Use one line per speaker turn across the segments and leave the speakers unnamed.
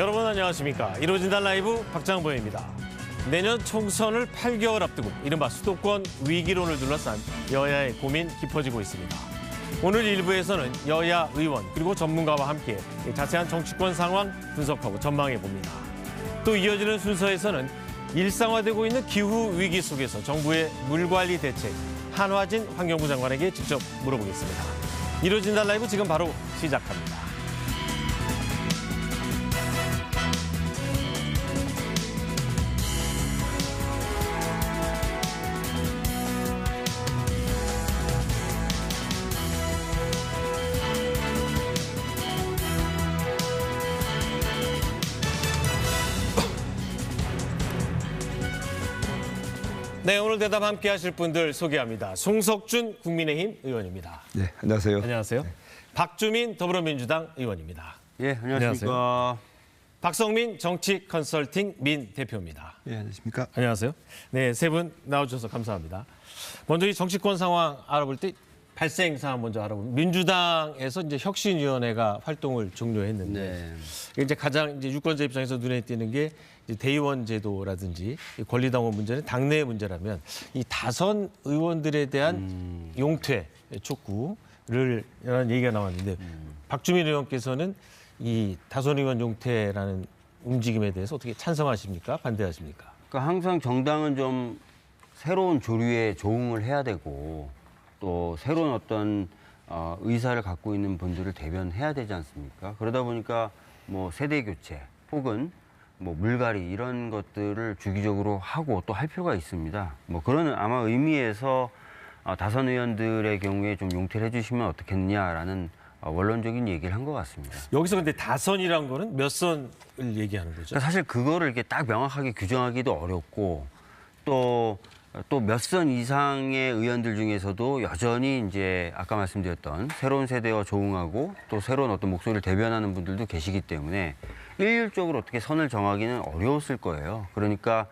여러분 안녕하십니까. 이루어진다 라이브 박장보입니다. 내년 총선을 8개월 앞두고 이른바 수도권 위기론을 둘러싼 여야의 고민 깊어지고 있습니다. 오늘 1부에서는 여야 의원 그리고 전문가와 함께 자세한 정치권 상황 분석하고 전망해 봅니다. 또 이어지는 순서에서는 일상화되고 있는 기후 위기 속에서 정부의 물관리 대책 한화진 환경부 장관에게 직접 물어보겠습니다. 이루어진다 라이브 지금 바로 시작합니다. 네, 오늘 대담 함께 하실 분들 소개합니다. 송석준 국민의힘 의원입니다.
네, 안녕하세요.
안녕하세요. 네. 박주민 더불어민주당 의원입니다.
예, 안녕하십니까.
박성민 정치 컨설팅 민 대표입니다.
예, 안녕하십니까.
안녕하세요. 네, 세 분 나와주셔서 감사합니다. 먼저 이 정치권 상황 알아볼 때 발생 상황 먼저 알아보면 민주당에서 이제 혁신위원회가 활동을 종료했는데 이제 가장 이제 유권자 입장에서 눈에 띄는 게 이제 대의원 제도라든지 권리당원 문제는 당내의 문제라면 이 다선 의원들에 대한 용퇴 촉구를 라는 얘기가 나왔는데 박주민 의원께서는 이 다선 의원 용퇴라는 움직임에 대해서 어떻게 찬성하십니까? 반대하십니까?
그러니까 항상 정당은 좀 새로운 조류에 조응을 해야 되고 또 새로운 어떤 의사를 갖고 있는 분들을 대변해야 되지 않습니까? 그러다 보니까 뭐 세대 교체 혹은 뭐 물갈이 이런 것들을 주기적으로 하고 또 할 필요가 있습니다. 뭐 그런 아마 의미에서 다선 의원들의 경우에 좀 용퇴를 해주시면 어떻겠냐라는 원론적인 얘기를 한 것 같습니다.
여기서 근데 다선이란 거는 몇 선을 얘기하는 거죠?
그러니까 사실 그거를 이렇게 딱 명확하게 규정하기도 어렵고 또 몇 선 이상의 의원들 중에서도 여전히 이제 아까 말씀드렸던 새로운 세대와 조응하고 또 새로운 어떤 목소리를 대변하는 분들도 계시기 때문에 일률적으로 어떻게 선을 정하기는 어려웠을 거예요. 그러니까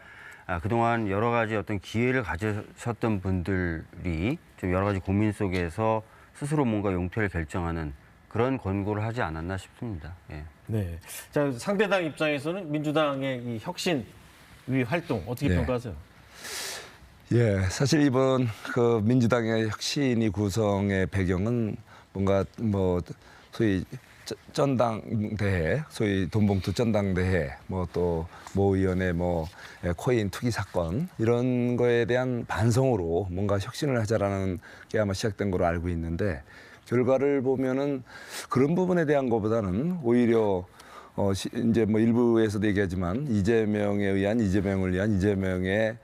그동안 여러 가지 어떤 기회를 가지셨던 분들이 좀 여러 가지 고민 속에서 스스로 뭔가 용퇴를 결정하는 그런 권고를 하지 않았나 싶습니다. 예.
네. 자, 상대당 입장에서는 민주당의 이 혁신위 활동 어떻게 평가하세요?
예, 사실 이번 그 민주당의 혁신위 구성의 배경은 뭔가 뭐 소위 전당대회, 소위 돈봉투 전당대회, 뭐 또 모 의원의 뭐 코인 투기 사건 이런 거에 대한 반성으로 뭔가 혁신을 하자라는 게 아마 시작된 걸로 알고 있는데 결과를 보면은 그런 부분에 대한 것보다는 오히려 이제 뭐 일부에서도 얘기하지만 이재명을 위한 이재명의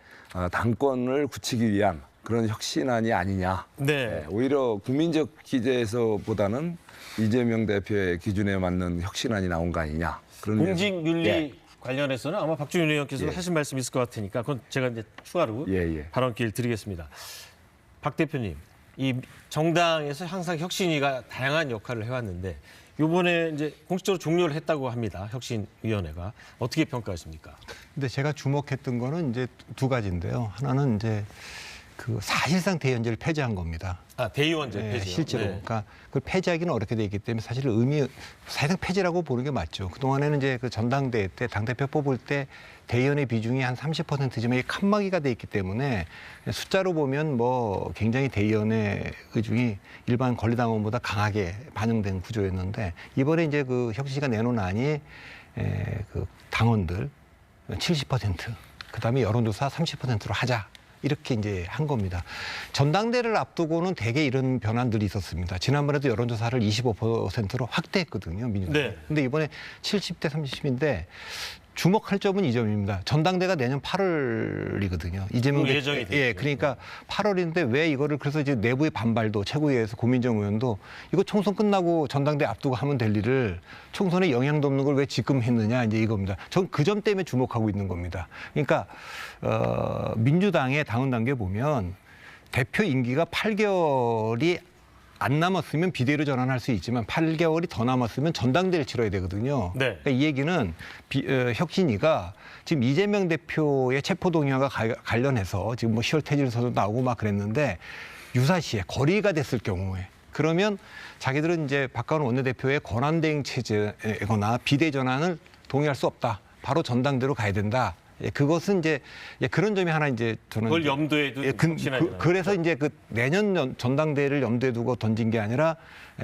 당권을 굳히기 위한 그런 혁신안이 아니냐.
네.
오히려 국민적 기대에서보다는 이재명 대표의 기준에 맞는 혁신안이 나온 거 아니냐. 그런
공직윤리 관련해서는 아마 박주민 의원께서 하신 말씀이 있을 것 같으니까 그건 제가 이제 추가로 발언 기회를 드리겠습니다. 박 대표님, 이 정당에서 항상 혁신위가 다양한 역할을 해왔는데 이번에 이제 공식적으로 종료를 했다고 합니다. 혁신위원회가 어떻게 평가하십니까?
근데 제가 주목했던 거는 이제 두 가지인데요. 하나는 이제 그 사실상 대의원제를 폐지한 겁니다.
아, 대의원제 폐지.
실제로. 그러니까 그걸 폐지하기는 어렵게 돼 있기 때문에 사실 사실상 폐지라고 보는 게 맞죠. 그동안에는 이제 그 전당대회 때 당대표 뽑을 때 대의원의 비중이 한 30%쯤 이게 칸막이가 돼 있기 때문에 숫자로 보면 뭐 굉장히 대의원의 의중이 일반 권리당원보다 강하게 반영된 구조였는데 이번에 이제 그 혁신위가 내놓은 안이 그 당원들 70%, 그다음에 여론조사 30%로 하자. 이렇게 이제 한 겁니다. 전당대회를 앞두고는 대개 이런 변환들이 있었습니다. 지난번에도 여론조사를 25%로 확대했거든요, 민주당.
네.
근데 이번에 70대 30인데 주목할 점은 이 점입니다. 전당대가 내년 8월이거든요. 이재명
예정이
예, 그러니까 8월인데 왜 이거를 그래서 이제 내부의 반발도 최고위에서 고민정 의원도 이거 총선 끝나고 전당대 앞두고 하면 될 일을 총선에 영향도 없는 걸 왜 지금 했느냐 이제 이겁니다. 전 그 점 때문에 주목하고 있는 겁니다. 그러니까 민주당의 당원 단계 보면 대표 임기가 8개월이 안 남았으면 비대위로 전환할 수 있지만 8개월이 더 남았으면 전당대회를 치러야 되거든요.
네.
그러니까 이 얘기는 혁신위가 지금 이재명 대표의 체포동의안과 관련해서 지금 뭐 10월 퇴진서도 나오고 막 그랬는데 유사시에 거리가 됐을 경우에 그러면 자기들은 이제 박가원 원내대표의 권한대행 체제거나 비대 전환을 동의할 수 없다. 바로 전당대로 가야 된다. 예, 그것은 이제 그런 점이 하나 이제 저는
그걸 염두에 두고 확신하잖아요.
그래서 이제 그 내년 전당대회를 염두에 두고 던진 게 아니라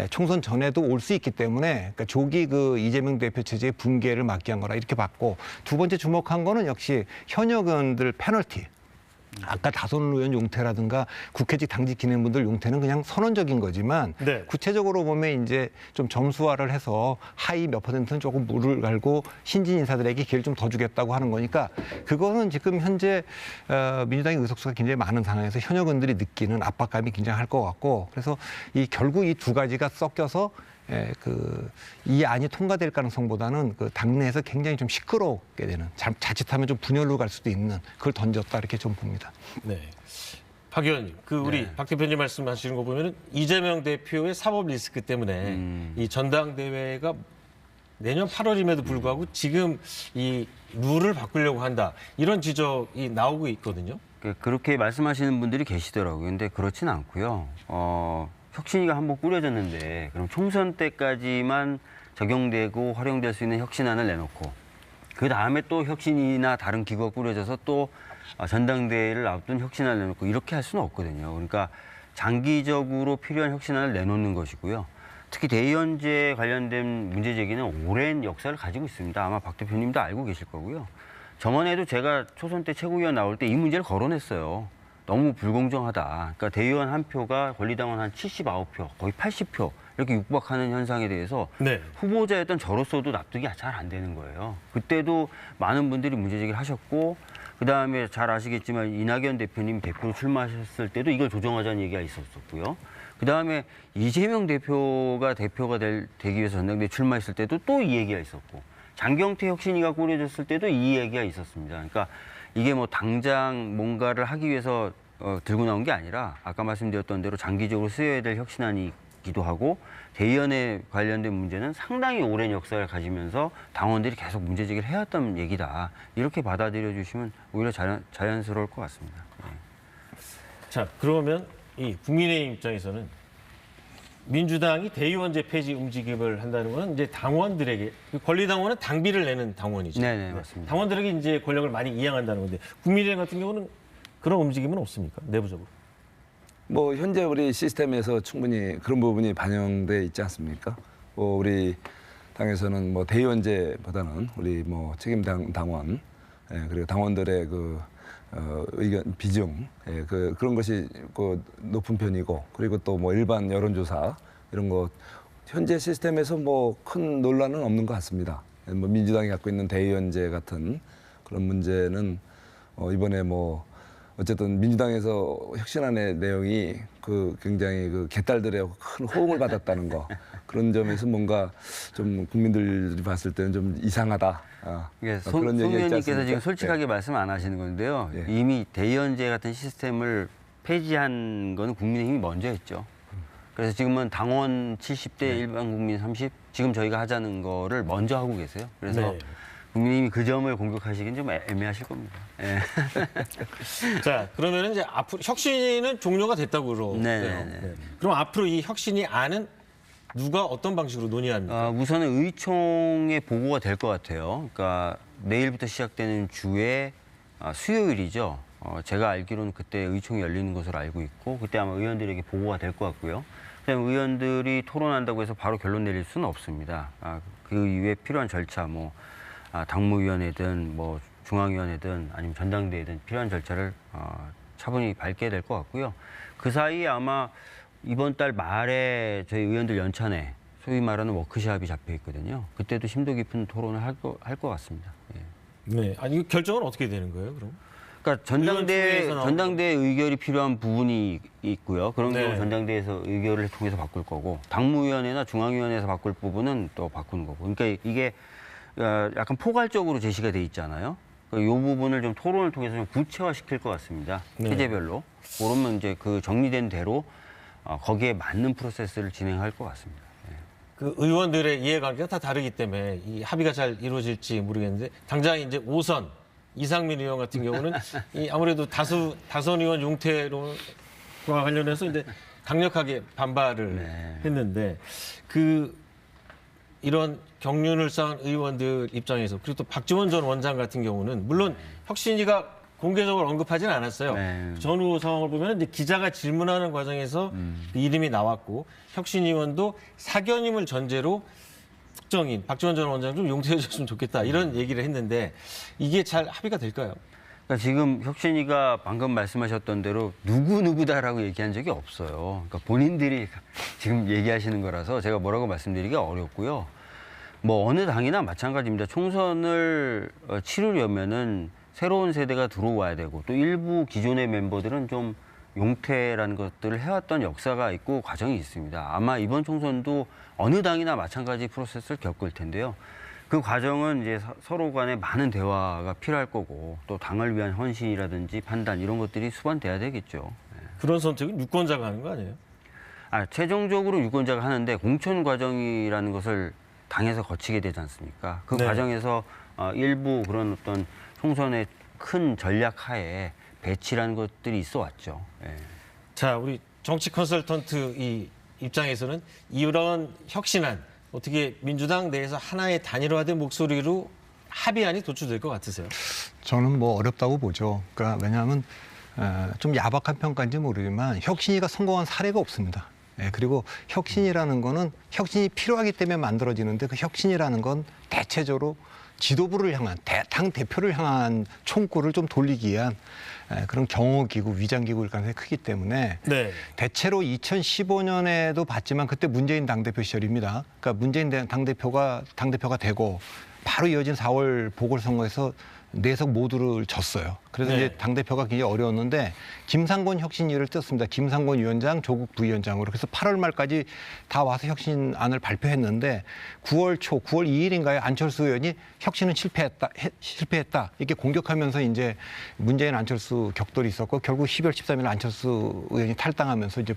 총선 전에도 올 수 있기 때문에 그러니까 조기 그 이재명 대표 체제의 붕괴를 막기 위한 거라 이렇게 봤고 두 번째 주목한 거는 역시 현역 의원들 페널티. 아까 다선 의원 용태라든가 국회직 당직 기능분들 용태는 그냥 선언적인 거지만
네.
구체적으로 보면 이제 좀 점수화를 해서 하위 몇 %는 조금 물을 갈고 신진 인사들에게 기회를 좀 더 주겠다고 하는 거니까 그거는 지금 현재 민주당의 의석수가 굉장히 많은 상황에서 현역 의원들이 느끼는 압박감이 굉장할 것 같고 그래서 이 결국 이 두 가지가 섞여서 이 안이 통과될 가능성보다는 그 당내에서 굉장히 좀 시끄럽게 되는 자칫하면 좀 분열로 갈 수도 있는 그걸 던졌다 이렇게 좀 봅니다.
네. 박 의원님, 우리 박 대표님 말씀하시는 거 보면은 이재명 대표의 사법 리스크 때문에 이 전당대회가 내년 8월임에도 불구하고 지금 이 룰을 바꾸려고 한다 이런 지적이 나오고 있거든요.
그렇게 말씀하시는 분들이 계시더라고요. 근데 그렇진 않고요. 혁신위가 한번 꾸려졌는데 그럼 총선 때까지만 적용되고 활용될 수 있는 혁신안을 내놓고 그 다음에 또 혁신위나 다른 기구가 꾸려져서 또 전당대회를 앞둔 혁신안을 내놓고 이렇게 할 수는 없거든요. 그러니까 장기적으로 필요한 혁신안을 내놓는 것이고요. 특히 대의원제 관련된 문제 제기는 오랜 역사를 가지고 있습니다. 아마 박 대표님도 알고 계실 거고요. 저번 에도 제가 초선 때 최고위원 나올 때 이 문제를 거론했어요. 너무 불공정하다. 그러니까 대의원 한 표가 권리당원 한 79표, 거의 80표 이렇게 육박하는 현상에 대해서
네.
후보자였던 저로서도 납득이 잘 안 되는 거예요. 그때도 많은 분들이 문제제기를 하셨고 그다음에 잘 아시겠지만 이낙연 대표님 대표로 출마하셨을 때도 이걸 조정하자는 얘기가 있었었고요. 그다음에 이재명 대표가 되기 위해서 전당대회 출마했을 때도 또 이 얘기가 있었고 장경태 혁신위가 꾸려졌을 때도 이 얘기가 있었습니다. 그러니까 이게 뭐 당장 뭔가를 하기 위해서 들고 나온 게 아니라 아까 말씀드렸던 대로 장기적으로 쓰여야 될 혁신안이기도 하고 대의원에 관련된 문제는 상당히 오랜 역사를 가지면서 당원들이 계속 문제제기를 해왔던 얘기다. 이렇게 받아들여 주시면 오히려 자연스러울 것 같습니다. 네.
자, 그러면 이 국민의힘 입장에서는 민주당이 대의원제 폐지 움직임을 한다는 건 이제 당원들에게 권리당원은 당비를 내는 당원이죠.
네네 맞습니다.
당원들에게 이제 권력을 많이 이양한다는 건데 국민의힘 같은 경우는 그런 움직임은 없습니까? 내부적으로.
뭐 현재 우리 시스템에서 충분히 그런 부분이 반영돼 있지 않습니까? 뭐 우리 당에서는 뭐 대의원제보다는 우리 뭐 책임 당원 그리고 당원들의 의견 비중 그런 것이 높은 편이고 그리고 또 뭐 일반 여론조사 이런 거 현재 시스템에서 뭐 큰 논란은 없는 것 같습니다. 뭐 민주당이 갖고 있는 대의원제 같은 그런 문제는 이번에 뭐 어쨌든 민주당에서 혁신안의 내용이 굉장히 개딸들의 큰 호응을 받았다는 거 그런 점에서 뭔가 좀 국민들이 봤을 때는 좀 이상하다.
손 의원님께서 지금 솔직하게 말씀 안 하시는 건데요.
예.
이미 대의원제 같은 시스템을 폐지한 거는 국민의힘이 먼저 했죠. 그래서 지금은 당원 70대 일반 국민 30, 지금 저희가 하자는 거를 먼저 하고 계세요. 그래서
네.
국민의힘이 그 점을 공격하시긴 좀 애매하실 겁니다. 예.
자, 그러면 이제 앞으로 혁신은 종료가 됐다고 그러고요.
네.
그럼 앞으로 이 혁신이 안은 누가 어떤 방식으로 논의합니까?
우선은 의총에 보고가 될 것 같아요. 그러니까 내일부터 시작되는 주에 수요일이죠. 제가 알기로는 그때 의총이 열리는 것으로 알고 있고 그때 아마 의원들에게 보고가 될 것 같고요. 그다음에 의원들이 토론한다고 해서 바로 결론 내릴 수는 없습니다. 그 이후에 필요한 절차, 당무위원회든 중앙위원회든 아니면 전당대회든 필요한 절차를 차분히 밟게 될 것 같고요. 그 사이에 아마 이번 달 말에 저희 의원들 연찬회, 소위 말하는 워크숍이 잡혀 있거든요. 그때도 심도 깊은 토론을 할 것 같습니다. 예.
네. 아니, 이 결정은 어떻게 되는 거예요, 그럼?
그러니까 전당대회 의결이 필요한 부분이 있고요. 그런 경우 전당대회에서 의결을 통해서 바꿀 거고 당무위원회나 중앙위원회에서 바꿀 부분은 또 바꾸는 거고. 그러니까 이게 약간 포괄적으로 제시가 돼 있잖아요. 이 부분을 좀 토론을 통해서 좀 구체화시킬 것 같습니다. 체제별로. 그러면 이제 그 정리된 대로 거기에 맞는 프로세스를 진행할 것 같습니다.
그 의원들의 이해관계가 다 다르기 때문에 이 합의가 잘 이루어질지 모르겠는데 당장 이제 5선 이상민 의원 같은 경우는 이 아무래도 다선 의원 용태론과 관련해서 이제 강력하게 반발을 했는데 이런 경륜을 쌓은 의원들 입장에서 그리고 또 박지원 전 원장 같은 경우는 물론 혁신위가 공개적으로 언급하지는 않았어요.
네.
전후 상황을 보면 이제 기자가 질문하는 과정에서 이름이 나왔고 혁신위원도 사견임을 전제로 특정인 박지원 전 원장 좀 용서해 줬으면 좋겠다 이런 얘기를 했는데 이게 잘 합의가 될까요?
그러니까 지금 혁신이가 방금 말씀하셨던 대로 누구누구다라고 얘기한 적이 없어요. 그러니까 본인들이 지금 얘기하시는 거라서 제가 뭐라고 말씀드리기가 어렵고요. 뭐 어느 당이나 마찬가지입니다. 총선을 치르려면은 새로운 세대가 들어와야 되고 또 일부 기존의 멤버들은 좀 용퇴라는 것들을 해왔던 역사가 있고 과정이 있습니다. 아마 이번 총선도 어느 당이나 마찬가지 프로세스를 겪을 텐데요. 그 과정은 이제 서로 간에 많은 대화가 필요할 거고 또 당을 위한 헌신이라든지 판단 이런 것들이 수반돼야 되겠죠.
그런 선택은 유권자가 하는 거 아니에요?
최종적으로 유권자가 하는데 공천 과정이라는 것을 당에서 거치게 되지 않습니까? 그
네.
과정에서 일부 그런 어떤 총선의 큰 전략 하에 배치라는 것들이 있어 왔죠. 예.
자, 우리 정치 컨설턴트 이 입장에서는 이런 혁신안 어떻게 민주당 내에서 하나의 단일화된 목소리로 합의안이 도출될 것 같으세요?
저는 뭐 어렵다고 보죠. 그러니까 왜냐하면 좀 야박한 평가인지 모르지만 혁신위가 성공한 사례가 없습니다. 예, 그리고 혁신이라는 거는 혁신이 필요하기 때문에 만들어지는데 그 혁신이라는 건 대체적으로 지도부를 향한 당 대표를 향한 총구를 좀 돌리기 위한 그런 경호기구, 위장기구일 가능성이 크기 때문에
네.
대체로 2015년에도 봤지만 그때 문재인 당대표 시절입니다. 그러니까 문재인 당대표가 되고 바로 이어진 4월 보궐선거에서 4석 모두를 졌어요. 그래서
네.
이제 당대표가 굉장히 어려웠는데 김상곤 혁신위를 떴습니다. 김상곤 위원장, 조국 부위원장으로. 그래서 8월 말까지 다 와서 혁신안을 발표했는데 9월 2일인가요? 안철수 의원이 혁신은 실패했다. 이렇게 공격하면서 이제 문재인 안철수 격돌이 있었고 결국 12월 13일 안철수 의원이 탈당하면서 이제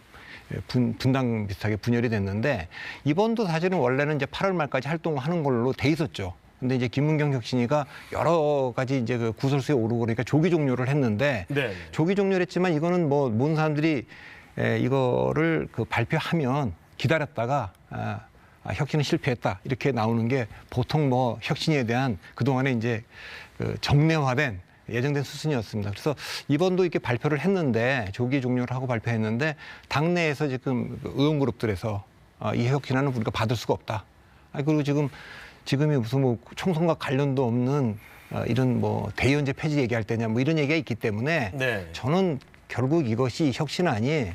분당 비슷하게 분열이 됐는데 이번도 사실은 원래는 이제 8월 말까지 활동하는 걸로 돼 있었죠. 근데 이제 김문경 혁신위가 여러 가지 이제 그 구설수에 오르고 그러니까 조기 종료를 했는데
네.
조기 종료를 했지만 이거는 뭐 모든 사람들이 이거를 그 발표하면 기다렸다가 혁신은 실패했다 이렇게 나오는 게 보통 뭐 혁신에 대한 그동안에 이제 그 정례화된 예정된 수순이었습니다. 그래서 이번도 이렇게 발표를 했는데 조기 종료를 하고 발표했는데 당내에서 지금 의원 그룹들에서 이 혁신안은 우리가 받을 수가 없다. 그리고 지금이 무슨 뭐 총선과 관련도 없는 이런 뭐 대의원제 폐지 얘기할 때냐 뭐 이런 얘기가 있기 때문에
네.
저는 결국 이것이 혁신안이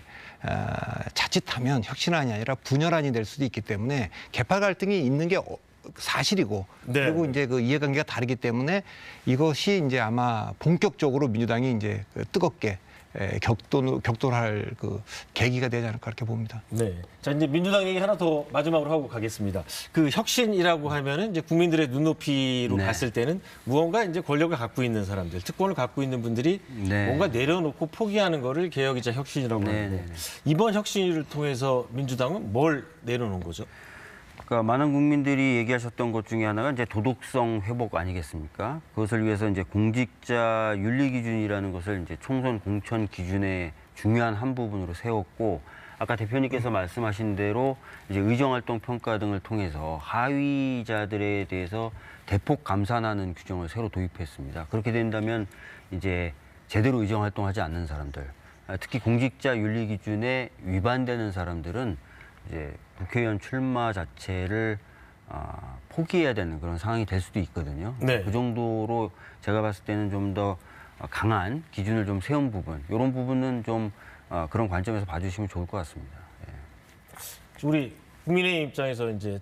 자칫하면 혁신안이 아니라 분열안이 될 수도 있기 때문에 개파 갈등이 있는 게 사실이고
네.
그리고 이제 그 이해관계가 다르기 때문에 이것이 이제 아마 본격적으로 민주당이 이제 뜨겁게 격돌할 그 계기가 되지 않을까 그렇게 봅니다.
네. 자, 이제 민주당 얘기 하나 더 마지막으로 하고 가겠습니다. 그 혁신이라고 하면은 이제 국민들의 눈높이로
네.
봤을 때는 무언가 이제 권력을 갖고 있는 사람들, 특권을 갖고 있는 분들이
네.
뭔가 내려놓고 포기하는 거를 개혁이자 혁신이라고
네,
하는데
네, 네.
이번 혁신을 통해서 민주당은 뭘 내려놓은 거죠?
그러니까 많은 국민들이 얘기하셨던 것 중에 하나가 이제 도덕성 회복 아니겠습니까? 그것을 위해서 이제 공직자 윤리 기준이라는 것을 이제 총선 공천 기준의 중요한 한 부분으로 세웠고 아까 대표님께서 말씀하신 대로 이제 의정활동 평가 등을 통해서 하위자들에 대해서 대폭 감산하는 규정을 새로 도입했습니다. 그렇게 된다면 이제 제대로 의정활동하지 않는 사람들, 특히 공직자 윤리 기준에 위반되는 사람들은 이제 국회의원 출마 자체를 포기해야 되는 그런 상황이 될 수도 있거든요.
네.
그 정도로 제가 봤을 때는 좀 더 강한 기준을 좀 세운 부분, 이런 부분은 좀 그런 관점에서 봐주시면 좋을 것 같습니다. 예.
우리 국민의힘 입장에서 이제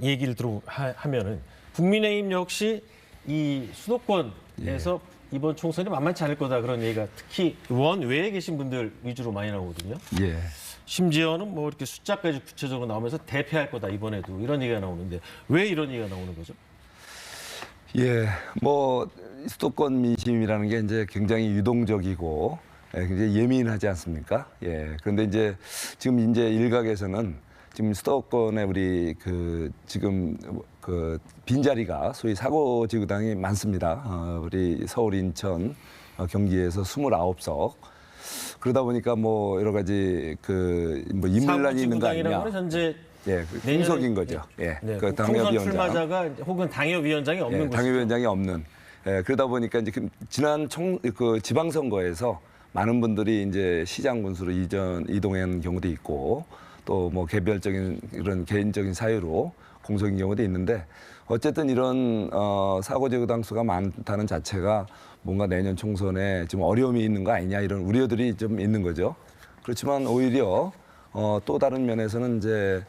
얘기를 하면은 국민의힘 역시 이 수도권에서 이번 총선이 만만치 않을 거다 그런 얘기가 특히 원외에 계신 분들 위주로 많이 나오거든요.
예.
심지어는 뭐 이렇게 숫자까지 구체적으로 나오면서 대패할 거다 이번에도 이런 얘기가 나오는데 왜 이런 얘기가 나오는 거죠?
예, 뭐 수도권 민심이라는 게 이제 굉장히 유동적이고 굉장히 예민하지 않습니까? 예. 그런데 이제 지금 이제 일각에서는 지금 수도권에 우리 지금 빈자리가 소위 사고지구당이 많습니다. 우리 서울, 인천, 경기에서 29석. 그러다 보니까 뭐 여러 가지 뭐 인물난이 있는 거 아니냐.
현재
예, 그 공석인 거죠. 예,
네,
그
총선
당협위원장.
출마자가 혹은 당협위원장이 없는
예,
곳이죠.
당협위원장이 없는. 예, 그러다 보니까 이제 지난 그 지방선거에서 많은 분들이 이제 시장 군수로 이동한 경우도 있고 또 뭐 개별적인 이런 개인적인 사유로 공석인 경우도 있는데 어쨌든 이런 사고제고 당수가 많다는 자체가 뭔가 내년 총선에 좀 어려움이 있는 거 아니냐 이런 우려들이 좀 있는 거죠. 그렇지만 오히려 또 다른 면에서는 이제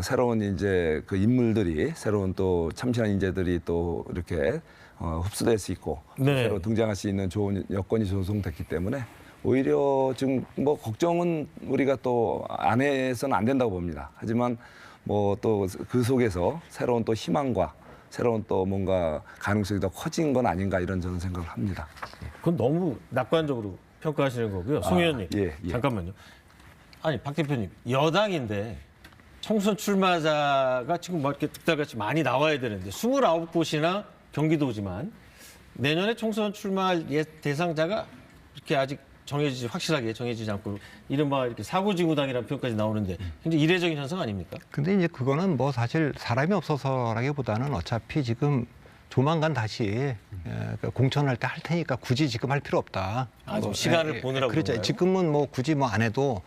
새로운 이제 그 인물들이 새로운 또 참신한 인재들이 또 이렇게 흡수될 수 있고
네.
새로 등장할 수 있는 좋은 여건이 조성됐기 때문에 오히려 지금 뭐 걱정은 우리가 또 안 해서는 안 된다고 봅니다. 하지만 뭐 또 그 속에서 새로운 또 희망과 새로운 또 뭔가 가능성이 더 커진 건 아닌가 이런 저는 생각을 합니다.
그건 너무 낙관적으로 평가하시는 거고요. 송 의원님,
예.
잠깐만요. 아니, 박 대표님, 여당인데 총선 출마자가 지금 뭐 이렇게 득달같이 많이 나와야 되는데 29곳이나 경기도지만 내년에 총선 출마할 대상자가 이렇게 아직 확실하게 정해지지 않고 이른바 이렇게 사고지구당이라는 표현까지 나오는데 굉장히 이례적인 현상 아닙니까?
근데 이제 그거는 뭐 사실 사람이 없어서라기보다는 어차피 지금 조만간 다시 공천할 때 할 테니까 굳이 지금 할 필요 없다.
좀 시간을 보느라고
그렇죠.
그런가요?
지금은 뭐 굳이 뭐 안 해도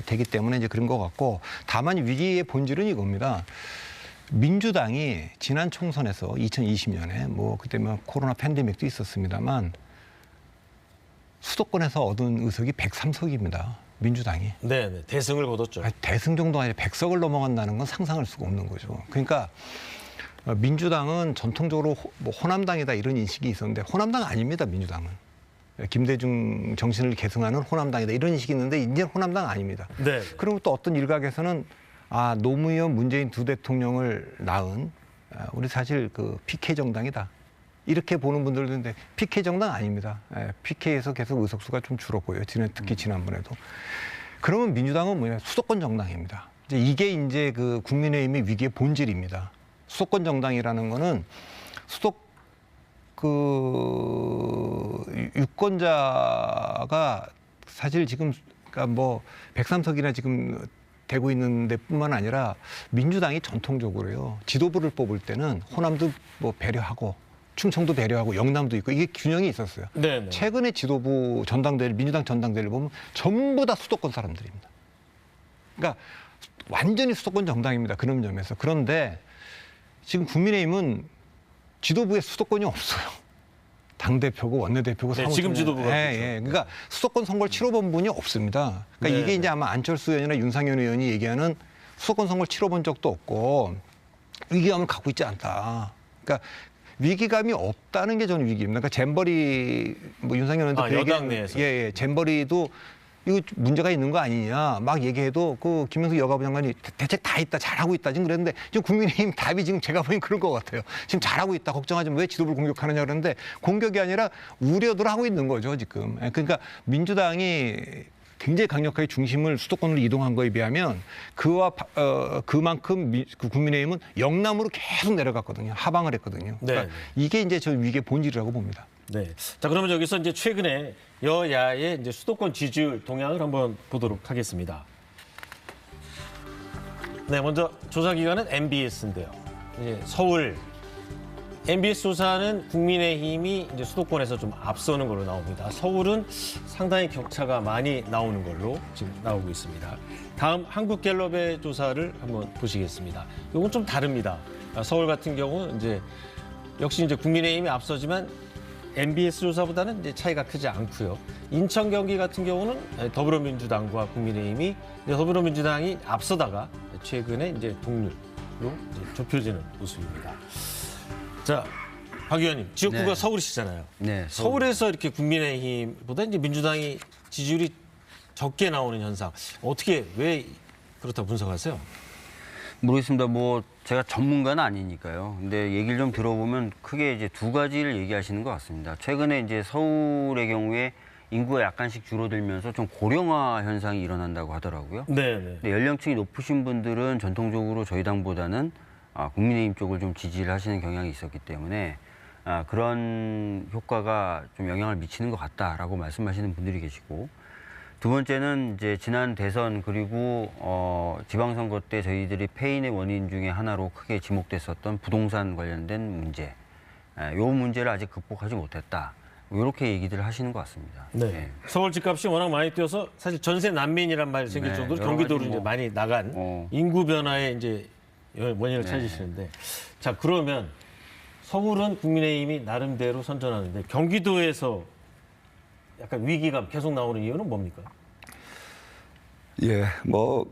되기 때문에 이제 그런 것 같고 다만 위기의 본질은 이겁니다. 민주당이 지난 총선에서 2020년에 뭐 그때 뭐 코로나 팬데믹도 있었습니다만 수도권에서 얻은 의석이 103석입니다. 민주당이.
네, 대승을 거뒀죠.
대승 정도 아니라 100석을 넘어간다는 건 상상할 수가 없는 거죠. 그러니까 민주당은 전통적으로 뭐 호남당이다 이런 인식이 있었는데 호남당 아닙니다. 민주당은. 김대중 정신을 계승하는 호남당이다 이런 인식이 있는데 이제 호남당 아닙니다.
네.
그리고 또 어떤 일각에서는 노무현 문재인 두 대통령을 낳은 우리 사실 그 PK 정당이다. 이렇게 보는 분들도 있는데 PK 정당 아닙니다. PK에서 계속 의석수가 좀 줄었고요. 특히 지난번에도. 그러면 민주당은 뭐냐? 수도권 정당입니다. 이게 이제 그 국민의힘의 위기의 본질입니다. 수도권 정당이라는 거는 유권자가 사실 지금 그러니까 뭐 103석이나 지금 되고 있는 데뿐만 아니라 민주당이 전통적으로요. 지도부를 뽑을 때는 호남도 뭐 배려하고 충청도 배려하고 영남도 있고 이게 균형이 있었어요.
네네. 최근에
지도부 전당대회를 민주당 전당대회를 보면 전부 다 수도권 사람들입니다. 그러니까 완전히 수도권 정당입니다. 그런 점에서. 그런데 지금 국민의힘은 지도부에 수도권이 없어요. 당대표고 원내대표고
네,
사무총장.
지금 지도부가
예. 그러니까 수도권 선거를 치러본 분이 없습니다. 그러니까
네.
이게 이제 아마 안철수 의원이나 윤상현 의원이 얘기하는 수도권 선거를 치러본 적도 없고 위기감을 갖고 있지 않다. 그러니까 위기감이 없다는 게 저는 위기입니다. 그러니까 잼버리 뭐 윤상현 의원도
여당 내에서.
예, 잼버리도 이거 문제가 있는 거 아니냐 막 얘기해도 그 김명수 여가부 장관이 대책 다 있다 잘하고 있다 지금 그랬는데 지금 국민의힘 답이 지금 제가 보기엔 그런 것 같아요. 지금 잘하고 있다 걱정하지 마. 왜 지도부를 공격하느냐 그러는데 공격이 아니라 우려들 하고 있는 거죠 지금. 그러니까 민주당이 굉장히 강력하게 중심을 수도권으로 이동한 거에 비하면 그만큼 국민의힘은 영남으로 계속 내려갔거든요. 하방을 했거든요. 그러니까
네.
이게 이제 저 위기의 본질이라고 봅니다.
네. 자, 그러면 여기서 이제 최근에 여야의 이제 수도권 지지율 동향을 한번 보도록 하겠습니다. 네, 먼저 조사 기관은 MBS인데요. 이제 서울 MBS 조사는 국민의힘이 이제 수도권에서 좀 앞서는 걸로 나옵니다. 서울은 상당히 격차가 많이 나오는 걸로 지금 나오고 있습니다. 다음 한국갤럽의 조사를 한번 보시겠습니다. 이건 좀 다릅니다. 서울 같은 경우는 이제 역시 이제 국민의힘이 앞서지만 MBS 조사보다는 이제 차이가 크지 않고요. 인천, 경기 같은 경우는 더불어민주당과 국민의힘이 더불어민주당이 앞서다가 최근에 이제 동률로 이제 좁혀지는 모습입니다. 자, 박 의원님, 지역구가
네.
서울이시잖아요.
네,
서울에서 이렇게 국민의힘보다 이제 민주당이 지지율이 적게 나오는 현상, 어떻게 왜 그렇다 분석하세요?
모르겠습니다. 뭐 제가 전문가는 아니니까요. 근데 얘기를 좀 들어보면 크게 이제 두 가지를 얘기하시는 것 같습니다. 최근에 이제 서울의 경우에 인구가 약간씩 줄어들면서 좀 고령화 현상이 일어난다고 하더라고요.
네.
근데 연령층이 높으신 분들은 전통적으로 저희 당보다는 국민의힘 쪽을 좀 지지를 하시는 경향이 있었기 때문에 그런 효과가 좀 영향을 미치는 것 같다라고 말씀하시는 분들이 계시고 두 번째는 이제 지난 대선 그리고 지방선거 때 저희들이 패인의 원인 중에 하나로 크게 지목됐었던 부동산 관련된 문제. 이 문제를 아직 극복하지 못했다. 이렇게 얘기들을 하시는 것 같습니다.
네.
예.
서울 집값이 워낙 많이 뛰어서 사실 전세 난민이란 말이 생길
네,
정도로
여러
경기도로
가지
이제
뭐,
많이 나간 인구 변화에 이제 원인을
네.
찾으시는데, 자 그러면 서울은 국민의힘이 나름대로 선전하는데 경기도에서 약간 위기가 계속 나오는 이유는 뭡니까?
예, 뭐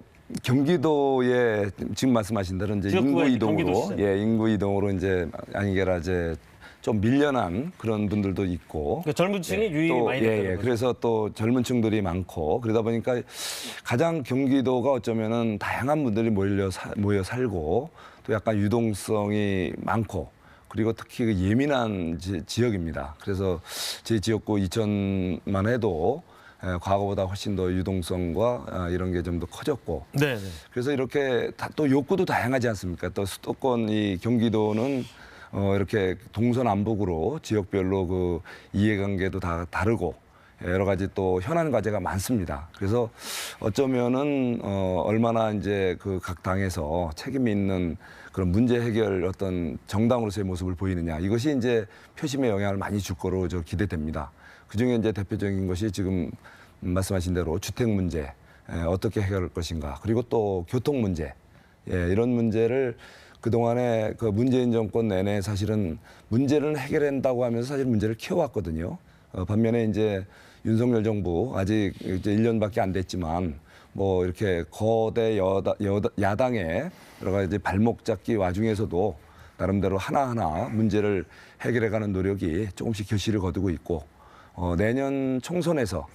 경기도에 지금 말씀하신 대로 이제
지역구가
인구
경기도
이동으로
시장.
인구 이동으로 이제 아니게라 이제 좀 밀려난 그런 분들도 있고
그러니까 젊은 층이 유입이 많이 됐다는 거죠.
그래서 또 젊은 층들이 많고 그러다 보니까 가장 경기도가 어쩌면은 다양한 분들이 모여 살고 또 약간 유동성이 많고 그리고 특히 그 예민한 지역입니다. 그래서 제 지역구 이천만 해도 과거보다 훨씬 더 유동성과 이런 게 좀 더 커졌고
네.
그래서 이렇게 또 욕구도 다양하지 않습니까? 또 수도권 이 경기도는 이렇게 동서남북으로 지역별로 그 이해관계도 다 다르고 여러 가지 또 현안 과제가 많습니다. 그래서 어쩌면은 얼마나 이제 그 각 당에서 책임 있는 그런 문제 해결 어떤 정당으로서의 모습을 보이느냐 이것이 이제 표심에 영향을 많이 줄 거로 기대됩니다. 그 중에 이제 대표적인 것이 지금 말씀하신 대로 주택 문제 어떻게 해결할 것인가 그리고 또 교통 문제 이런 문제를 그동안에 그 문재인 정권 내내 사실은 문제를 해결한다고 하면서 사실 문제를 키워왔거든요. 반면에 이제 윤석열 정부 아직 이제 1년밖에 안 됐지만 뭐 이렇게 거대 야당의 여러 가지 발목 잡기 와중에서도 나름대로 하나하나 문제를 해결해가는 노력이 조금씩 결실을 거두고 있고 내년 총선에서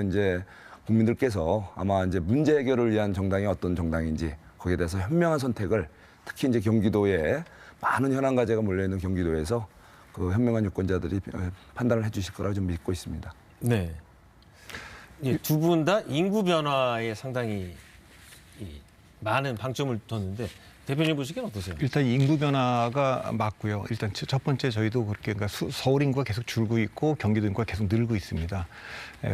이제 국민들께서 아마 이제 문제 해결을 위한 정당이 어떤 정당인지 거기에 대해서 현명한 선택을 특히 이제 경기도에 많은 현안 과제가 몰려 있는 경기도에서 그 현명한 유권자들이 판단을 해주실 거라고 좀 믿고 있습니다.
네. 두 분 다 인구 변화에 상당히 많은 방점을 뒀는데 대표님 보시기엔 어떠세요?
일단 인구 변화가 맞고요. 일단 첫 번째 저희도 그렇게 그러니까 서울 인구가 계속 줄고 있고 경기도 인구가 계속 늘고 있습니다.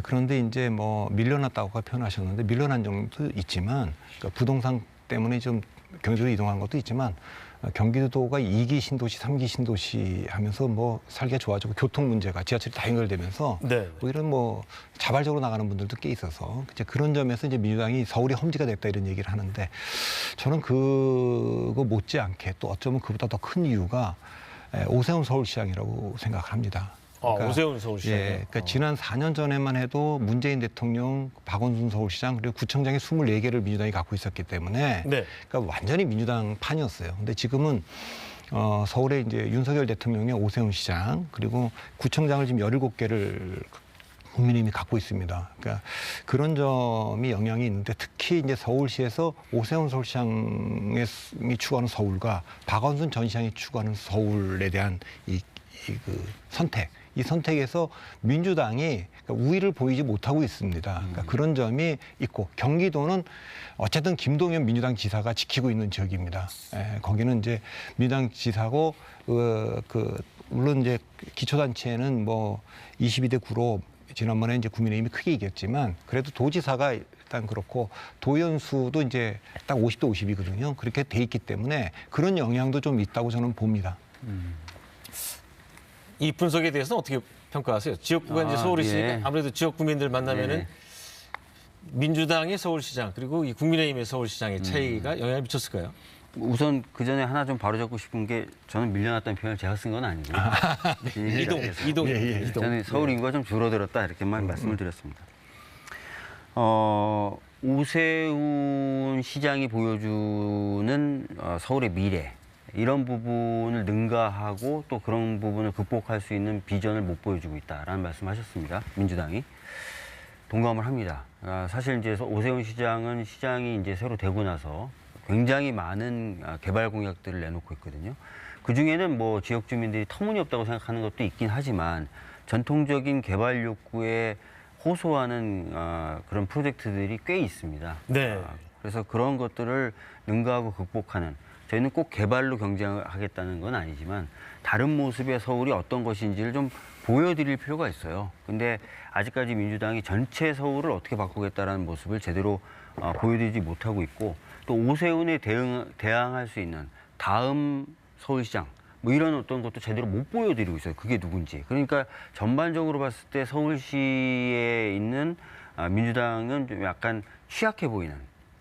그런데 이제 뭐 밀려났다고 표현하셨는데 밀려난 정도 있지만 그러니까 부동산 때문에 좀 경기도로 이동한 것도 있지만 경기도가 2기 신도시, 3기 신도시 하면서 뭐 살기가 좋아지고 교통 문제가 지하철이 다 연결되면서
네.
오히려 뭐 자발적으로 나가는 분들도 꽤 있어서 이제 그런 점에서 이제 민주당이 서울이 험지가 됐다 이런 얘기를 하는데 저는 그거 못지않게 또 어쩌면 그보다 더 큰 이유가 오세훈 서울시장이라고 생각을 합니다.
오세훈 서울시장.
그러니까 지난 4년 전에만 해도 문재인 대통령, 박원순 서울시장 그리고 구청장이 24개를 민주당이 갖고 있었기 때문에
네.
그러니까 완전히 민주당 판이었어요. 근데 지금은 서울에 이제 윤석열 대통령의 오세훈 시장 그리고 구청장을 지금 17개를 국민의힘이 갖고 있습니다. 그러니까 그런 점이 영향이 있는데 특히 이제 서울시에서 오세훈 서울시장이 추구하는 서울과 박원순 전 시장이 추구하는 서울에 대한 그 선택. 이 선택에서 민주당이 우위를 보이지 못하고 있습니다. 그러니까 그런 점이 있고 경기도는 어쨌든 김동연 민주당 지사가 지키고 있는 지역입니다. 거기는 이제 민주당 지사고 물론 이제 기초단체는 뭐 22대 9로 지난번에 이제 국민의힘이 크게 이겼지만 그래도 도지사가 일단 그렇고 도연수도 이제 딱 50대 50이거든요. 그렇게 돼 있기 때문에 그런 영향도 좀 있다고 저는 봅니다.
이 분석에 대해서는 어떻게 평가하세요? 지역구가 이제 서울이 있으니까 아무래도 지역 구민들 만나면은 민주당의 서울시장 그리고 이 국민의힘의 서울시장의 차이가 영향을 미쳤을까요?
우선 그 전에 하나 좀 바로잡고 싶은 게 저는 밀려났다는 표현을 제가 쓴 건 아니고요.
이동.
저는 서울 인구가 좀 줄어들었다 이렇게만 말씀을 드렸습니다. 오세훈 시장이 보여주는 서울의 미래 이런 부분을 능가하고 또 그런 부분을 극복할 수 있는 비전을 못 보여주고 있다라는 말씀하셨습니다. 민주당이 동감을 합니다. 사실 이제 오세훈 시장은 시장이 이제 새로 되고 나서 굉장히 많은 개발 공약들을 내놓고 있거든요. 그 중에는 뭐 지역 주민들이 터무니없다고 생각하는 것도 있긴 하지만 전통적인 개발 욕구에 호소하는 그런 프로젝트들이 꽤 있습니다.
네.
그래서 그런 것들을 능가하고 극복하는 저희는 꼭 개발로 경쟁하겠다는 건 아니지만 다른 모습의 서울이 어떤 것인지를 좀 보여드릴 필요가 있어요. 근데 아직까지 민주당이 전체 서울을 어떻게 바꾸겠다라는 모습을 제대로 보여드리지 못하고 있고 또 오세훈에 대항할 수 있는 다음 서울시장 뭐 이런 어떤 것도 제대로 못 보여드리고 있어요. 그게 누군지. 그러니까 전반적으로 봤을 때 서울시에 있는 민주당은 좀 약간 취약해 보이는,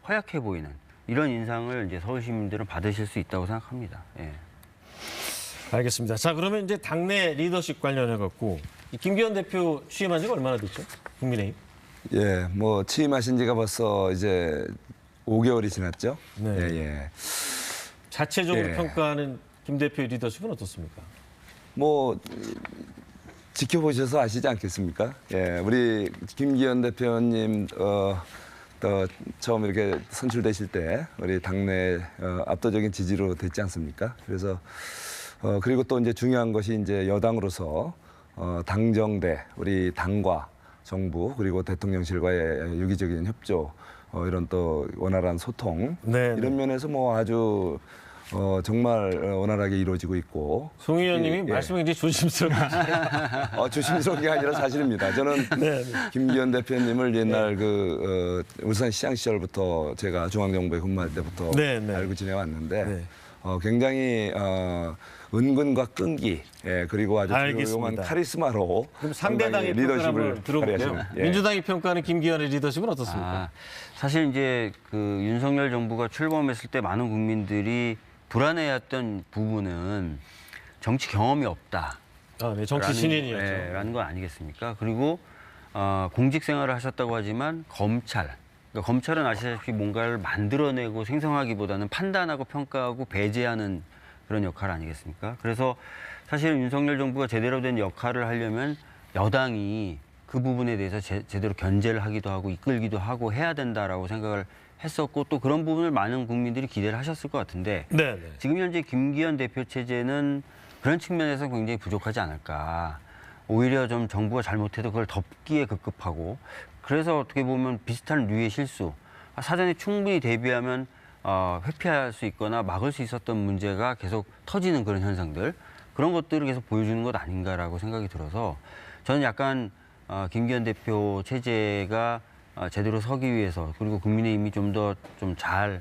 허약해 보이는 이런 인상을 이제 서울 시민들은 받으실 수 있다고 생각합니다. 예.
알겠습니다. 자, 그러면 이제 당내 리더십 관련해 갖고 김기현 대표 취임한 지가 얼마나 됐죠? 국민의힘.
예, 뭐 취임하신 지가 벌써 이제 5개월이 지났죠.
네.
예, 예.
자체적으로
예.
평가하는 김 대표의 리더십은 어떻습니까?
뭐 지켜보셔서 아시지 않겠습니까? 예, 우리 김기현 대표님 또 처음 이렇게 선출되실 때 우리 당내 압도적인 지지로 됐지 않습니까? 그래서 그리고 또 이제 중요한 것이 이제 여당으로서 당정대 우리 당과 정부 그리고 대통령실과의 유기적인 협조 이런 또 원활한 소통
네,
이런 면에서 뭐 아주 정말 원활하게 이루어지고 있고.
송 의원님이
예.
말씀이 굉장히 조심스럽게.
조심스러운 게 아니라 사실입니다. 저는 김기현 대표님을 옛날 울산시장 시절부터 제가 중앙정부에 근무할 때부터
네, 네.
알고 지내왔는데
네.
굉장히 은근과 끈기 그리고 아주
알겠습니다.
조용한 카리스마로
그럼 상대당의 평가를
리더십을
한번 들어볼게요.
발휘하시는, 예.
민주당이 평가하는 김기현의 리더십은 어떻습니까?
사실 이제 그 윤석열 정부가 출범했을 때 많은 국민들이 불안해했던 부분은 정치 경험이 없다.
네, 정치 신인이었죠.
라는 거 아니겠습니까? 그리고 공직 생활을 하셨다고 하지만 그러니까 검찰은 아시다시피 뭔가를 만들어내고 생성하기보다는 판단하고 평가하고 배제하는 그런 역할 아니겠습니까? 그래서 사실 윤석열 정부가 제대로 된 역할을 하려면 여당이 그 부분에 대해서 제대로 견제를 하기도 하고 이끌기도 하고 해야 된다라고 생각을 했었고 또 그런 부분을 많은 국민들이 기대를 하셨을 것 같은데
네, 네.
지금 현재 김기현 대표 체제는 그런 측면에서 굉장히 부족하지 않을까. 오히려 좀 정부가 잘못해도 그걸 덮기에 급급하고 그래서 어떻게 보면 비슷한 류의 실수 사전에 충분히 대비하면 회피할 수 있거나 막을 수 있었던 문제가 계속 터지는 그런 현상들 그런 것들을 계속 보여주는 것 아닌가라고 생각이 들어서 저는 약간 김기현 대표 체제가 제대로 서기 위해서 그리고 국민의힘이 좀 더 좀 잘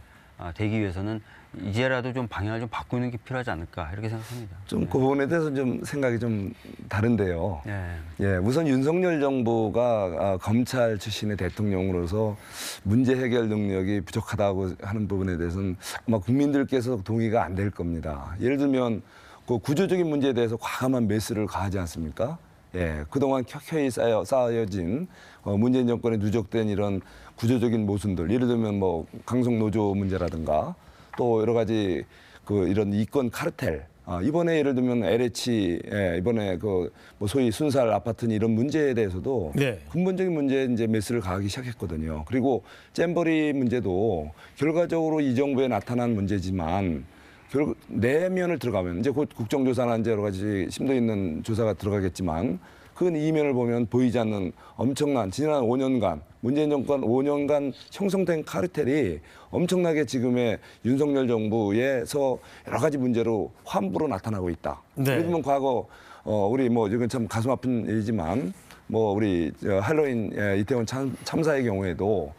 되기 위해서는 이제라도 좀 방향을 좀 바꾸는 게 필요하지 않을까 이렇게 생각합니다.
좀 그 부분에 대해서 좀 생각이 좀 다른데요.
네.
예, 우선 윤석열 정부가 검찰 출신의 대통령으로서 문제 해결 능력이 부족하다고 하는 부분에 대해서는 아마 국민들께서 동의가 안 될 겁니다. 예를 들면 그 구조적인 문제에 대해서 과감한 메스를 가하지 않습니까? 예, 그동안 켜켜이 쌓여진 문재인 정권에 누적된 이런 구조적인 모순들, 예를 들면 뭐 강성 노조 문제라든가 또 여러 가지 이런 이권 카르텔, 이번에 예를 들면 LH 이번에 뭐 소위 순살 아파트 이런 문제에 대해서도
네.
근본적인 문제에 이제 메스를 가하기 시작했거든요. 그리고 잼버리 문제도 결과적으로 이 정부에 나타난 문제지만 결국 내면을 들어가면 이제 곧 국정조사나 이제 여러 가지 심도 있는 조사가 들어가겠지만 그 이면을 보면 보이지 않는 엄청난 지난 5년간 문재인 정권 5년간 형성된 카르텔이 엄청나게 지금의 윤석열 정부에서 여러 가지 문제로 환부로 나타나고 있다.
네.
예를 들면 과거 우리 뭐 이건 참 가슴 아픈 일이지만 뭐 우리 할로윈 이태원 참사의 경우에도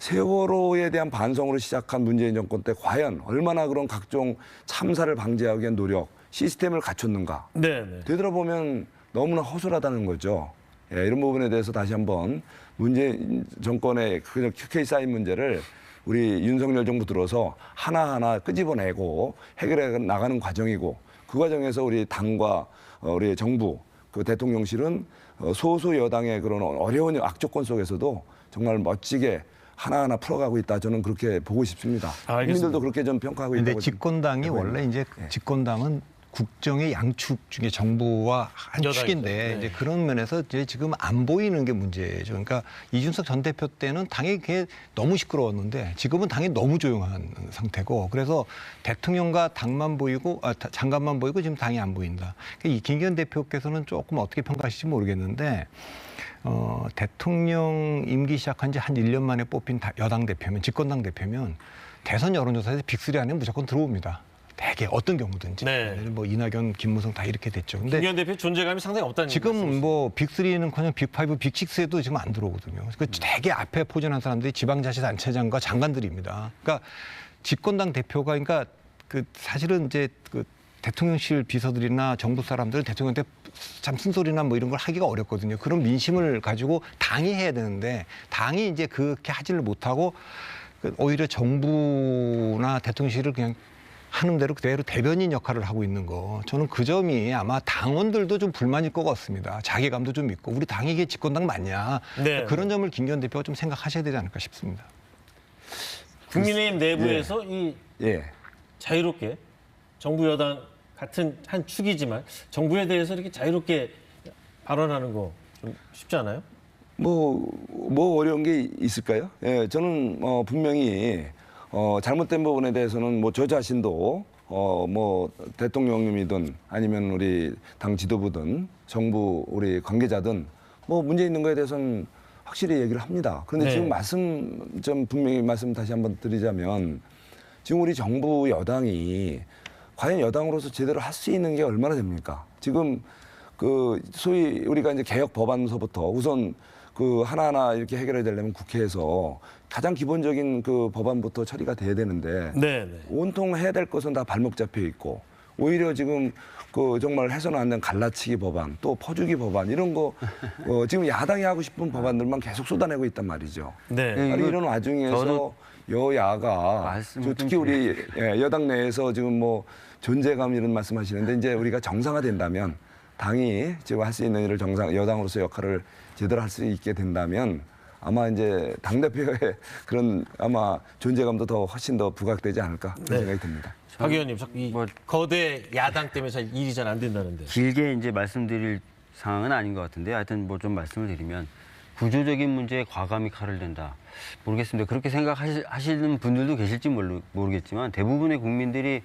세월호에 대한 반성으로 시작한 문재인 정권 때 과연 얼마나 그런 각종 참사를 방지하기 위한 노력, 시스템을 갖췄는가.
네, 네.
되돌아보면 너무나 허술하다는 거죠. 예, 이런 부분에 대해서 다시 한번 문재인 정권의 그냥 켜켜이 쌓인 문제를 우리 윤석열 정부 들어서 하나하나 끄집어내고 해결해 나가는 과정이고 그 과정에서 우리 당과 우리 정부, 그 대통령실은 소수 여당의 그런 어려운 악조건 속에서도 정말 멋지게 하나하나 풀어가고 있다. 저는 그렇게 보고 싶습니다. 국민들도 그렇게 좀 평가하고 있다고.
근데 집권당이 원래 이제 집권당은 국정의 양축 중에 정부와 한
여당이죠.
축인데
네.
이제 그런 면에서 이제 지금 안 보이는 게 문제죠. 그러니까 이준석 전 대표 때는 당이 그게 너무 시끄러웠는데 지금은 당이 너무 조용한 상태고 그래서 대통령과 당만 보이고 장관만 보이고 지금 당이 안 보인다. 그러니까 이 김기현 대표께서는 조금 어떻게 평가하실지 모르겠는데 대통령 임기 시작한 지 한 1년 만에 뽑힌 여당 대표면 집권당 대표면 대선 여론조사에서 빅3 안에 무조건 들어옵니다. 대개 어떤 경우든지.
네.
뭐 이낙연, 김무성 다 이렇게 됐죠. 근데
김기현 대표 존재감이 상당히 없다는
지금
말씀이시죠?
뭐 빅3는커녕 빅5, 빅6에도 지금 안 들어오거든요. 그 되게 앞에 포진한 사람들이 지방자치단체장과 장관들입니다. 그러니까 집권당 대표가 그러니까 그 사실은 이제 그 대통령실 비서들이나 정부 사람들은 대통령한테 참 쓴소리나 뭐 이런 걸 하기가 어렵거든요. 그런 민심을 가지고 당이 해야 되는데 당이 이제 그렇게 하지를 못하고 오히려 정부나 대통령실을 그냥 하는 대로 그대로 대변인 역할을 하고 있는 거. 저는 그 점이 아마 당원들도 좀 불만일 것 같습니다. 자괴감도 좀 있고 우리 당이 이게 집권당 맞냐.
네.
그런 점을 김기현 대표가 좀 생각하셔야 되지 않을까 싶습니다.
국민의힘 내부에서 이
예.
자유롭게 정부 여당 같은 한 축이지만 정부에 대해서 이렇게 자유롭게 발언하는 거 좀 쉽지 않아요?
뭐 어려운 게 있을까요? 예, 저는 분명히 잘못된 부분에 대해서는 뭐 저 자신도 뭐 대통령님이든 아니면 우리 당 지도부든 정부 우리 관계자든 뭐 문제 있는 거에 대해서는 확실히 얘기를 합니다. 그런데
네.
지금 좀 분명히 말씀 다시 한번 드리자면 지금 우리 정부 여당이 과연 여당으로서 제대로 할 수 있는 게 얼마나 됩니까? 지금 그 소위 우리가 이제 개혁 법안서부터 우선 그 하나하나 이렇게 해결해야 되려면 국회에서 가장 기본적인 그 법안부터 처리가 돼야 되는데
네.
온통 해야 될 것은 다 발목 잡혀 있고 오히려 지금 그 정말 해서는 안 되는 갈라치기 법안 또 퍼주기 법안 이런 거 지금 야당이 하고 싶은 법안들만 계속 쏟아내고 있단 말이죠.
네.
아니,
이거
이런 와중에서
저도
여야가
말씀을
특히
좀
우리 여당 내에서 지금 뭐 존재감 이런 말씀하시는데 이제 우리가 정상화된다면 당이 지금 할 수 있는 일을 여당으로서 역할을 제대로 할 수 있게 된다면 아마 이제 당대표의 그런 아마 존재감도 더 훨씬 더 부각되지 않을까 그런 생각이 듭니다.
박 의원님, 이
뭐-
거대 야당 때문에 잘 일이 잘 안 된다는데.
길게 이제 말씀드릴 상황은 아닌 것 같은데 하여튼 뭐 좀 말씀을 드리면 구조적인 문제에 과감히 칼을 댄다. 모르겠습니다. 그렇게 생각하시는 분들도 계실지 모르겠지만 대부분의 국민들이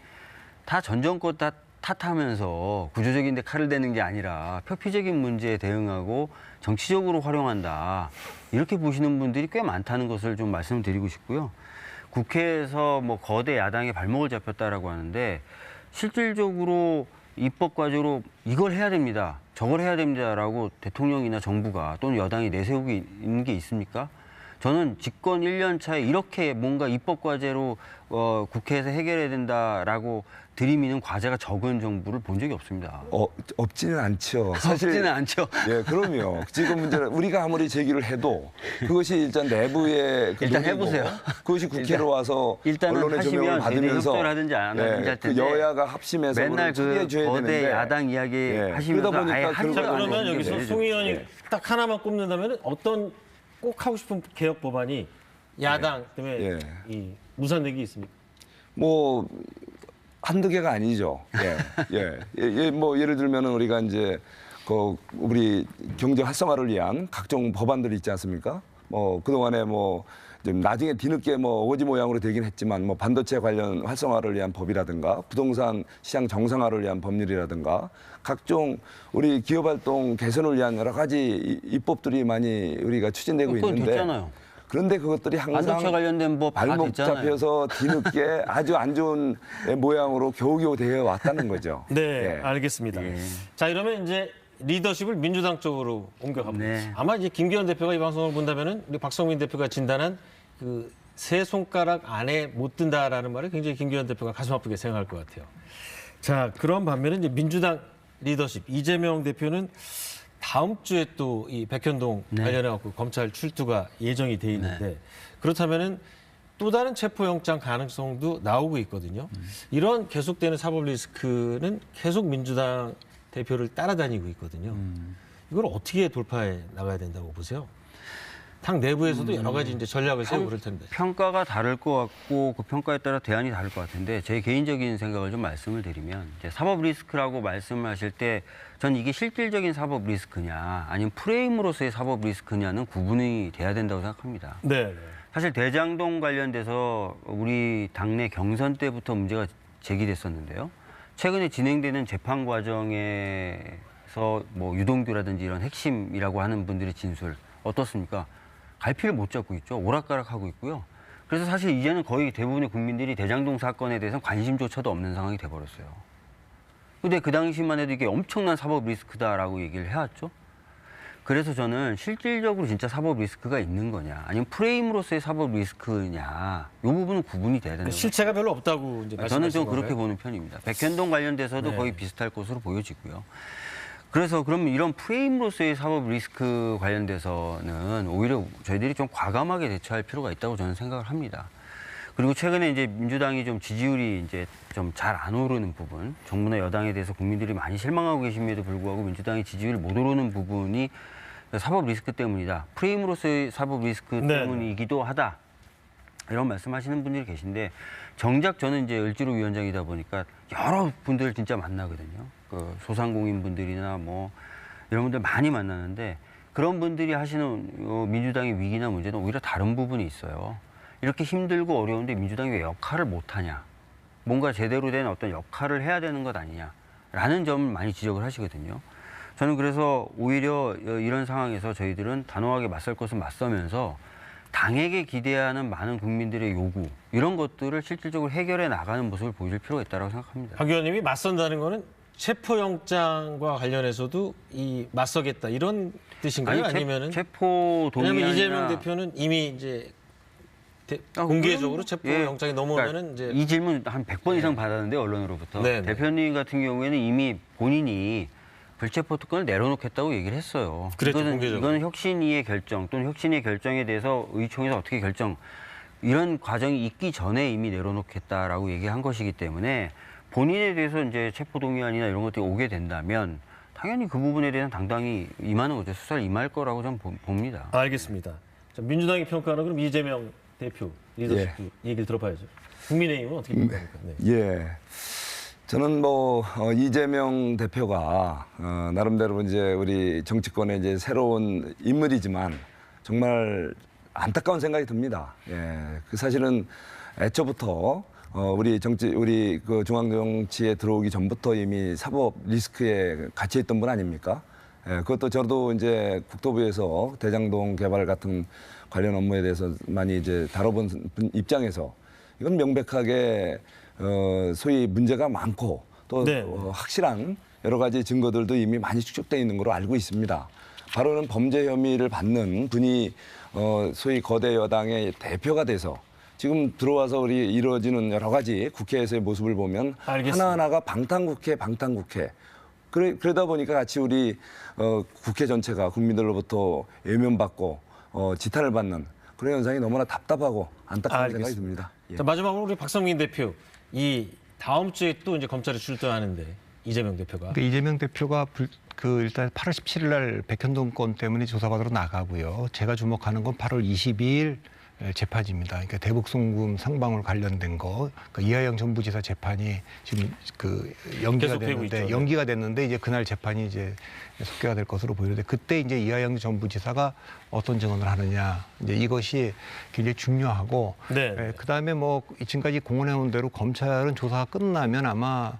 다 전 정권 탓하면서 구조적인 데 칼을 대는 게 아니라 표피적인 문제에 대응하고 정치적으로 활용한다. 이렇게 보시는 분들이 꽤 많다는 것을 좀 말씀을 드리고 싶고요. 국회에서 뭐 거대 야당의 발목을 잡혔다라고 하는데 실질적으로 입법 과제로 이걸 해야 됩니다. 저걸 해야 됩니다라고 대통령이나 정부가 또는 여당이 내세우고 있는 게 있습니까? 저는 집권 1년 차에 이렇게 뭔가 입법 과제로 국회에서 해결해야 된다라고 들이미는 과제가 적은 정부를 본 적이 없습니다.
없지는 않죠. 사실
없지는 않죠.
예, 그럼요. 지금 문제는 우리가 아무리 제기를 해도 그것이 일단 내부의 그
일단
논의고
해보세요.
그것이 국회로 와서
일단은
언론의 조명을
하시면 대대
받으면서
협조라든지 안 하든지 할
그
텐데
여야가 합심해서
맨날
그걸
그
처리해줘야
거대
되는데
야당 이야기
예,
하시면서
그러다
아예
보니까
하지도
자,
결국은
그러면
않는 게
여기서
내려지죠.
송 의원이
예.
딱 하나만 꼽는다면 어떤 꼭 하고 싶은 개혁 법안이 야당 때문에
예.
이 무산되기 있습니까?
뭐 한두 개가 아니죠. 뭐 예를 들면은 우리가 이제 그 우리 경제 활성화를 위한 각종 법안들이 있지 않습니까? 뭐 그동안에 뭐 좀 나중에 뒤늦게 뭐 오지 모양으로 되긴 했지만 뭐 반도체 관련 활성화를 위한 법이라든가 부동산 시장 정상화를 위한 법률이라든가 각종 우리 기업 활동 개선을 위한 여러 가지 입법들이 많이 우리가 추진되고
그건
있는데
됐잖아요.
그런데 그것들이 항상
반도체 관련된 법 다
발목
됐잖아요.
잡혀서 뒤늦게 아주 안 좋은 모양으로 겨우겨우 되어 왔다는 거죠.
네,
예.
알겠습니다.
예.
자, 이러면 이제 리더십을 민주당 쪽으로 옮겨가보죠.
네.
아마 이제 김기현 대표가 이 방송을 본다면은 우리 박성민 대표가 진단한 그 세 손가락 안에 못 든다라는 말을 굉장히 김기현 대표가 가슴 아프게 생각할 것 같아요. 자, 그런 반면에 이제 민주당 리더십 이재명 대표는 다음 주에 또 이 백현동 관련해 갖고 검찰 출두가 예정이 돼 있는데 그렇다면은 또 다른 체포영장 가능성도 나오고 있거든요. 이런 계속되는 사법 리스크는 계속 민주당 대표를 따라다니고 있거든요. 이걸 어떻게 돌파해 나가야 된다고 보세요? 당 내부에서도 여러 가지 이제 전략을 세우고 그럴 텐데.
평가가 다를 것 같고 그 평가에 따라 대안이 다를 것 같은데 제 개인적인 생각을 좀 말씀을 드리면 이제 사법 리스크라고 말씀하실 때 전 이게 실질적인 사법 리스크냐 아니면 프레임으로서의 사법 리스크냐는 구분이 돼야 된다고 생각합니다.
네.
사실 대장동 관련돼서 우리 당내 경선 때부터 문제가 제기됐었는데요. 최근에 진행되는 재판 과정에서 뭐 유동규라든지 이런 핵심이라고 하는 분들의 진술 어떻습니까? 갈피를 못 잡고 있죠. 오락가락하고 있고요. 그래서 사실 이제는 거의 대부분의 국민들이 대장동 사건에 대해서 관심조차도 없는 상황이 돼버렸어요. 근데 그 당시만 해도 이게 엄청난 사법 리스크다라고 얘기를 해왔죠. 그래서 저는 실질적으로 진짜 사법 리스크가 있는 거냐, 아니면 프레임으로서의 사법 리스크냐, 이 부분은 구분이 돼야 된다고.
실체가 별로 없다고 이제
저는 좀
말씀하신
그렇게
건가요?
보는 편입니다. 백현동 관련돼서도
네.
거의 비슷할 것으로 보여지고요. 그래서 그럼 이런 프레임으로서의 사법 리스크 관련돼서는 오히려 저희들이 좀 과감하게 대처할 필요가 있다고 저는 생각을 합니다. 그리고 최근에 이제 민주당이 좀 지지율이 이제 좀 잘 안 오르는 부분, 정부나 여당에 대해서 국민들이 많이 실망하고 계심에도 불구하고 민주당이 지지율이 못 오르는 부분이 사법 리스크 때문이다. 프레임으로서의 사법 리스크
네.
때문이기도 하다. 이런 말씀하시는 분들이 계신데 정작 저는 이제 을지로 위원장이다 보니까 여러 분들 진짜 만나거든요. 그 소상공인 분들이나 뭐 이런 분들 많이 만나는데 그런 분들이 하시는 민주당의 위기나 문제는 오히려 다른 부분이 있어요. 이렇게 힘들고 어려운데 민주당이 왜 역할을 못하냐. 뭔가 제대로 된 어떤 역할을 해야 되는 것 아니냐라는 점을 많이 지적을 하시거든요. 저는 그래서 오히려 이런 상황에서 저희들은 단호하게 맞설 것은 맞서면서 당에게 기대하는 많은 국민들의 요구 이런 것들을 실질적으로 해결해 나가는 모습을 보여줄 필요가 있다고 생각합니다.
박 의원님이 맞선다는 거는 체포영장과 관련해서도 이 맞서겠다 이런 뜻인가요? 아니면은
체포 동의안이나
왜냐하면 이재명 대표는 이미 이제 공개적으로 체포영장이 넘어오면은
그러니까
이제
이 질문 한 100번 이상 받았는데 언론으로부터
네, 네.
대표님 같은 경우에는 이미 본인이 불체포 특권을 내려놓겠다고 얘기를 했어요.
그랬죠, 공개적으로.
이거는 혁신위의 결정 또는 혁신의 결정에 대해서 의총에서 어떻게 결정 이런 과정이 있기 전에 이미 내려놓겠다라고 얘기한 것이기 때문에 본인에 대해서 이제 체포 동의안이나 이런 것들이 오게 된다면 당연히 그 부분에 대해서 당당히 임하는 거죠. 수사를 임할 거라고 저는 봅니다.
알겠습니다. 자, 민주당이 평가하는 그럼 이재명 대표 리더십 얘기를 들어봐야죠. 국민의힘은 어떻게 평가합니까? 네.
예. 저는 뭐 이재명 대표가 나름대로 이제 우리 정치권의 이제 새로운 인물이지만 정말 안타까운 생각이 듭니다. 예. 그 사실은 애초부터 우리 그 중앙 정치에 들어오기 전부터 이미 사법 리스크에 갇혀 있던 분 아닙니까? 예. 그것도 저도 이제 국토부에서 대장동 개발 같은 관련 업무에 대해서 많이 이제 다뤄본 입장에서 이건 명백하게 소위 문제가 많고 또
네.
확실한 여러 가지 증거들도 이미 많이 축적되어 있는 걸로 알고 있습니다. 바로는 범죄 혐의를 받는 분이 소위 거대 여당의 대표가 돼서 지금 들어와서 우리 이루어지는 여러 가지 국회에서의 모습을 보면
알겠습니다.
하나하나가 방탄국회. 그러다 보니까 같이 우리 국회 전체가 국민들로부터 외면받고 지탄을 받는 그런 현상이 너무나 답답하고 안타까운 생각이 듭니다. 예.
자, 마지막으로 우리 박성민 대표 이 다음 주에 또 이제 검찰에 출두하는데 이재명 대표가
그러니까 이재명 대표가 일단 8월 17일 날 백현동 건 때문에 조사받으러 나가고요. 제가 주목하는 건 8월 22일 재판입니다. 그러니까 대북송금 상방울 관련된 거, 그러니까 이하영 전 부지사 재판이 지금 연기가 됐는데 이제 그날 재판이 이제 속개가 될 것으로 보이는데 그때 이제 이하영 전 부지사가 어떤 증언을 하느냐, 이제 이것이 굉장히 중요하고,
네.
그다음에 뭐 지금까지 공언해온 대로 검찰은 조사가 끝나면 아마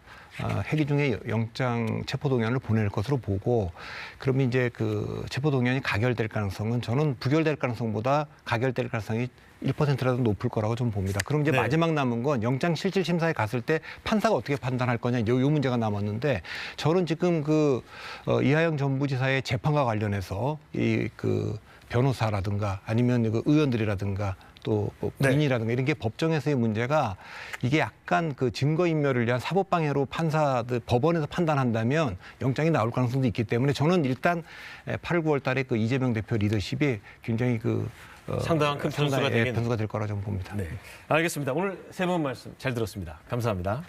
회기 중에 영장 체포동의안을 보낼 것으로 보고, 그러면 이제 그 체포동의안이 가결될 가능성은 저는 부결될 가능성보다 가결될 가능성이 1%라도 높을 거라고 좀 봅니다. 그럼 이제
네.
마지막 남은 건 영장 실질 심사에 갔을 때 판사가 어떻게 판단할 거냐, 요 문제가 남았는데, 저는 지금 이하영 전 부지사의 재판과 관련해서 그 변호사라든가 아니면 그 의원들이라든가 또 부인이라든가 이런 게 법정에서의 문제가 이게 약간 그 증거인멸을 위한 사법방해로 법원에서 판단한다면 영장이 나올 가능성도 있기 때문에 저는 일단 8, 9월 달에 그 이재명 대표 리더십이 굉장히
상당한 큰 변수가 되겠네요.
변수가 될 거라 좀 봅니다.
네. 알겠습니다. 오늘 세 분 말씀 잘 들었습니다. 감사합니다.